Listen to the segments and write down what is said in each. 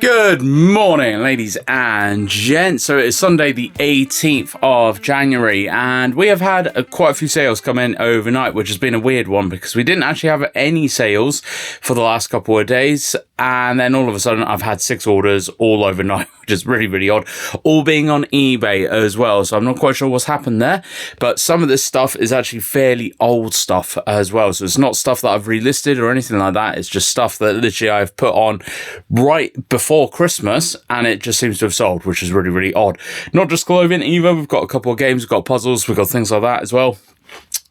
Good morning, ladies and gents. So it's Sunday the 18th of January and we have had quite a few sales come in overnight, which has been a weird one because we didn't actually have any sales for the last couple of days, and then all of a sudden I've had 6 orders all overnight, which is really odd, all being on eBay as well. So I'm not quite sure what's happened there, but some of this stuff is actually fairly old stuff as well. So it's not stuff that I've relisted or anything like that. It's just stuff that literally I've put on right before Christmas and it just seems to have sold, which is really odd. Not just clothing either. We've got a couple of games, we've got puzzles, we've got things like that as well.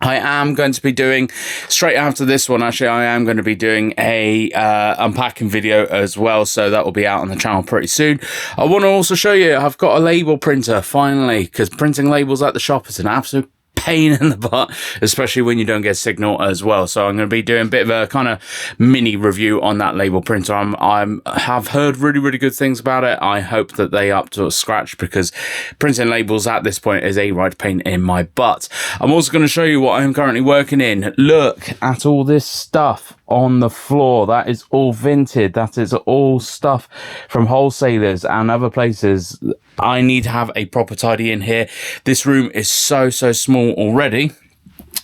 I am going to be doing, straight after this one, actually, I am going to be doing a unpacking video as well, so that will be out on the channel pretty soon. I want to also show you, I've got a label printer, finally, because printing labels at the shop is an absolute pain in the butt, especially when you don't get signal as well. So I'm going to be doing a bit of a kind of mini review on that label printer. I have heard really good things about it. I hope that they up to scratch, because printing labels at this point is a right pain in my butt. I'm also going to show you what I'm currently working in. Look at all this stuff on the floor. That is all vintage. That is all stuff from wholesalers and other places. I need to have a proper tidy in here. This room is so small already.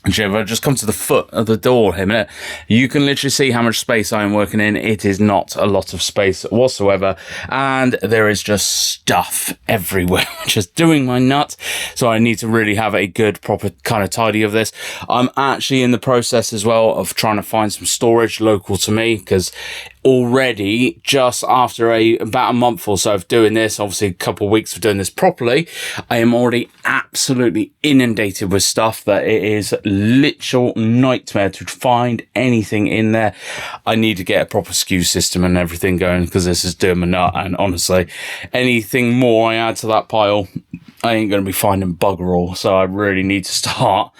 Actually, if I just come to the foot of the door here a minute, you can literally see how much space I am working in. It is not a lot of space whatsoever, and there is just stuff everywhere, which is doing my nut. So I need to really have a good, proper kind of tidy of this. I'm actually in the process as well of trying to find some storage local to me, because already, just after about a month or so of doing this, obviously a couple of weeks of doing this properly, I am already absolutely inundated with stuff that it is literal nightmare to find anything in there. I need to get a proper SKU system and everything going, because this is doing my nut, and honestly, anything more I add to that pile, I ain't going to be finding bugger all. So I really need to start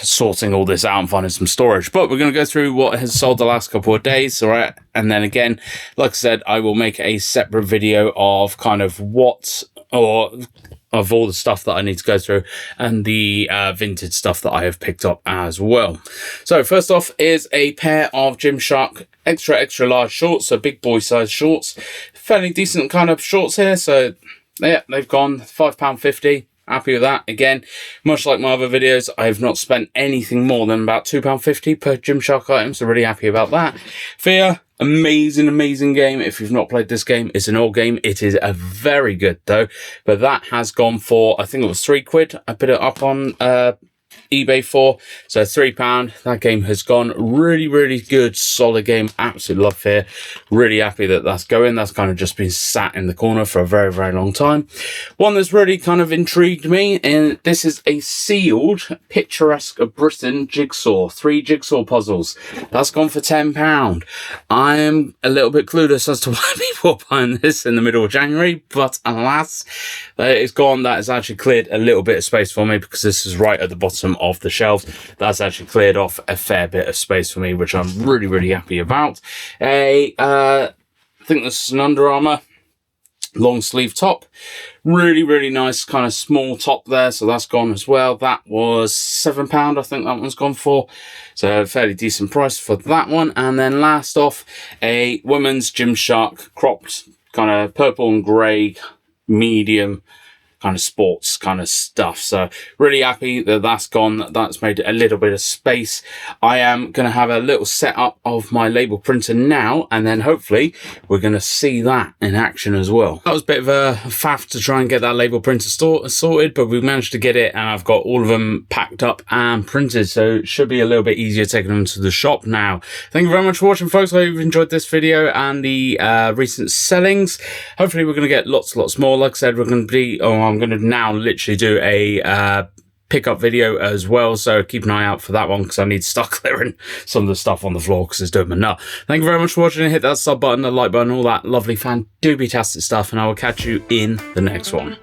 sorting all this out and finding some storage. But we're going to go through what has sold the last couple of days, all right? And then again, like I said, I will make a separate video of kind of of all the stuff that I need to go through and the vintage stuff that I have picked up as well. So first off is a pair of Gymshark extra large shorts, so big boy size shorts. Fairly decent kind of shorts here. So yeah, they've gone £5.50. Happy with that. Again, much like my other videos, I have not spent anything more than about £2.50 per Gymshark item, so really happy about that. Fear, amazing game. If you've not played this game, it's an old game. It is a very good though, but that has gone for, I think it was £3. I put it up on eBay for, so £3. That game has gone really good, solid game. Absolutely love Fear. Really happy that that's going. That's kind of just been sat in the corner for a very long time. One that's really kind of intrigued me, and this is a sealed Picturesque Britain jigsaw, 3 jigsaw puzzles. That's gone for £10. I am a little bit clueless as to why people are buying this in the middle of January, but alas, it's gone. That has actually cleared a little bit of space for me, because this is right at the bottom of the shelves. That's actually cleared off a fair bit of space for me, which I'm really happy about. I think this is an Under Armour long sleeve top. Really nice kind of small top there, so that's gone as well. That was £7, I think that one's gone for, so a fairly decent price for that one. And then last off, a women's Gymshark cropped kind of purple and grey medium kind of sports kind of stuff. So really happy that that's gone. That's made a little bit of space. I am going to have a little setup of my label printer now, and then hopefully we're going to see that in action as well. That was a bit of a faff to try and get that label printer sorted, but we managed to get it, and I've got all of them packed up and printed, so it should be a little bit easier taking them to the shop now. Thank you very much for watching, folks. I hope you've enjoyed this video and the recent sellings. Hopefully we're going to get lots more. Like I said, we're going to be, I'm going to now literally do a pickup video as well, so keep an eye out for that one, because I need to start clearing some of the stuff on the floor because it's doing my nut. Thank you very much for watching. Hit that sub button, the like button, all that lovely fan doobie-tastic stuff, and I will catch you in the next one.